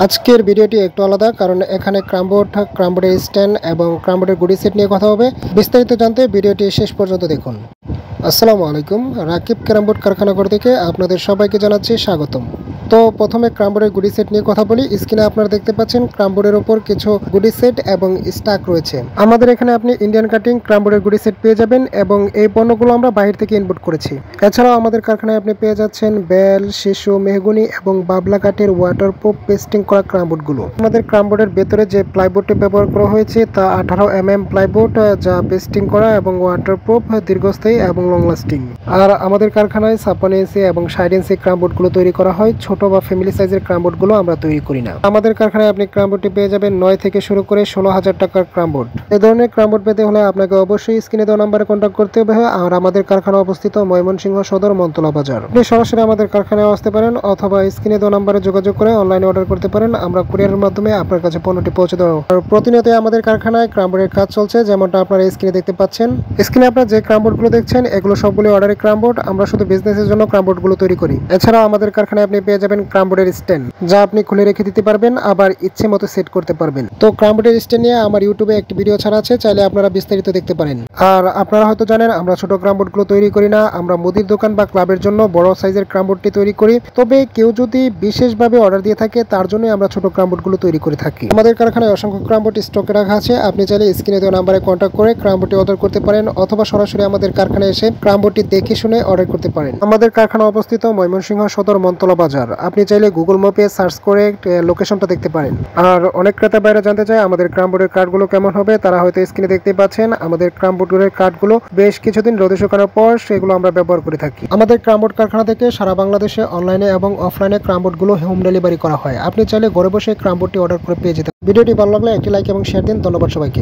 আজকের ভিডিওটি একটু আলাদা, কারণ এখানে ক্রামবোর্ডের স্ট্যান্ড এবং ক্রামবোর্ডের গুডি সেট নিয়ে কথা হবে। বিস্তারিত জানতে ভিডিওটি শেষ পর্যন্ত দেখুন। আসসালামু আলাইকুম, রাকিব ক্রামবোর্ড কারখানাঘর থেকে আপনাদের সবাইকে জানাচ্ছি স্বাগতম। তো প্রথমে ক্রামবোর্ডের গুডি সেট নিয়ে কথা বলি। স্ক্রিনে আপনারা দেখতে পাচ্ছেন ক্রামবোর্ডের ওপর কিছু গুডি সেট এবং স্টক রয়েছে। আমাদের এখানে আপনি ইন্ডিয়ান কাটিং ক্রামবোর্ডের গুডি সেট পেয়ে যাবেন এবং এই পণ্যগুলো আমরা বাইরে থেকে ইম্পোর্ট করেছি। এছাড়াও আমাদের কারখানায় আপনি পেয়ে যাচ্ছেন বেল, শিশু, মেহগনি এবং বাবলা কাঠের ওয়াটারপ্রুফ পেস্টিং করা ক্রামবোর্ডগুলো। আমাদের ক্রামবোর্ডের ভেতরে যে প্লাইবোর্ডটি ব্যবহার করা হয়েছে তা 18 mm প্লাইবোর্ড, যা পেস্টিং করা এবং ওয়াটারপ্রুফ, দীর্ঘস্থায়ী এবং লং লাস্টিং। আর আমাদের কারখানায় 56 ইঞ্চি এবং 60 ইঞ্চি ক্রামবোর্ডগুলো তৈরি করা হয়। ছোট বা ফ্যামিলি সাইজের ক্রামবোর্ডগুলো আমরা তৈরি করি না। আমাদের কারখানায় আপনি ক্রামবোর্ডটি পেয়ে যাবেন 9 থেকে শুরু করে 16,000 টাকার ক্রামবোর্ড। এই ধরনের ক্রামবোর্ড পেতে হলে আপনাকে অবশ্যই স্ক্রিনে দেওয়া নাম্বারে কন্ট্যাক্ট করতে হবে। আর আমাদের কারখানা অবস্থিত ময়মনসিংহ সদর, মন্তলা বাজার। আপনি সরাসরি আমাদের কারখানায় আসতে পারেন অথবা স্ক্রিনে দেওয়া নাম্বারে যোগাযোগ করে অনলাইনে অর্ডার করতে পারেন। আমরা কুরিয়ারের মাধ্যমে আপনার কাছে পণ্যটি পৌঁছে দেওয়া। আর প্রতিনিয়ত আমাদের কারখানায় ক্রামবোর্ডের কাজ চলছে, যেমনটা আপনারা স্ক্রিনে দেখতে পাচ্ছেন। স্ক্রিনে আপনারা যে ক্রামবোর্ডগুলো দেখছেন এগুলো সবগুলো অর্ডারের ক্রামবোর্ড। আমরা শুধু বিজনেসের জন্য ক্রামবোর্ডগুলো তৈরি করি। এছাড়াও আমাদের কারখানায় আপনি পেয়ে যাবেন ক্রামবোর্ডের স্ট্যান্ড, যা আপনি খুলে রেখে দিতে পারবেন, আবার ইচ্ছে মতো সেট করতে পারবেন। তো ক্রামবোর্ডের স্ট্যান্ড নিয়ে আমার ইউটিউবে একটি ভিডিও ছাড়া আছে, চাইলে আপনারা বিস্তারিত দেখতে পারেন। আর আপনারা হয়তো জানেন আমরা ছোট ক্রামবোর্ডগুলো তৈরি করি না, আমরা মুদির দোকান বা ক্লাবের জন্য বড় সাইজের ক্রামবোর্ডটি তৈরি করি। তবে কেউ যদি বিশেষভাবে অর্ডার দিয়ে থাকে তার জন্য আমরা ছোট ক্রামবোর্ডগুলো তৈরি করে থাকি। আমাদের কারখানায় অসংখ্য ক্রামবোর্ড স্টকে রাখা আছে। আপনি চাইলে স্ক্রিনে দেওয়া নাম্বারে কন্ট্যাক্ট করে ক্রামবোর্ডটি অর্ডার করতে পারেন অথবা সরাসরি আমাদের কারখানায় এসে ক্রামবোর্ডটি দেখে শুনে অর্ডার করতে পারেন। আমাদের কারখানা অবস্থিত ময়মনসিংহ সদর, মন্তলা বাজার। আপনি চাইলে গুগল ম্যাপে সার্চ করে লোকেশনটা দেখতে পারেন। আর অনেক ক্রেতা বাইরে জানতে চায় আমাদের ক্রামবোর্ডের কাঠগুলো কেমন হবে, তারা হয়তো স্ক্রিনে দেখতে পাচ্ছেন আমাদের ক্রামবোর্ডের কাঠগুলো বেশ কিছুদিন রোদে শুকানোর পর সেগুলো আমরা ব্যবহার করে থাকি। আমাদের ক্রামবোর্ড কারখানা থেকে সারা বাংলাদেশে অনলাইনে এবং অফলাইনে ক্রামবোর্ডগুলো হোম ডেলিভারি করা হয়। আপনি চাইলে ঘরে বসে ক্রামবোর্ডটি অর্ডার করে পেয়ে যেতে। ভিডিওটি ভালো লাগলে একটি লাইক এবং শেয়ার দিন। ধন্যবাদ সবাইকে।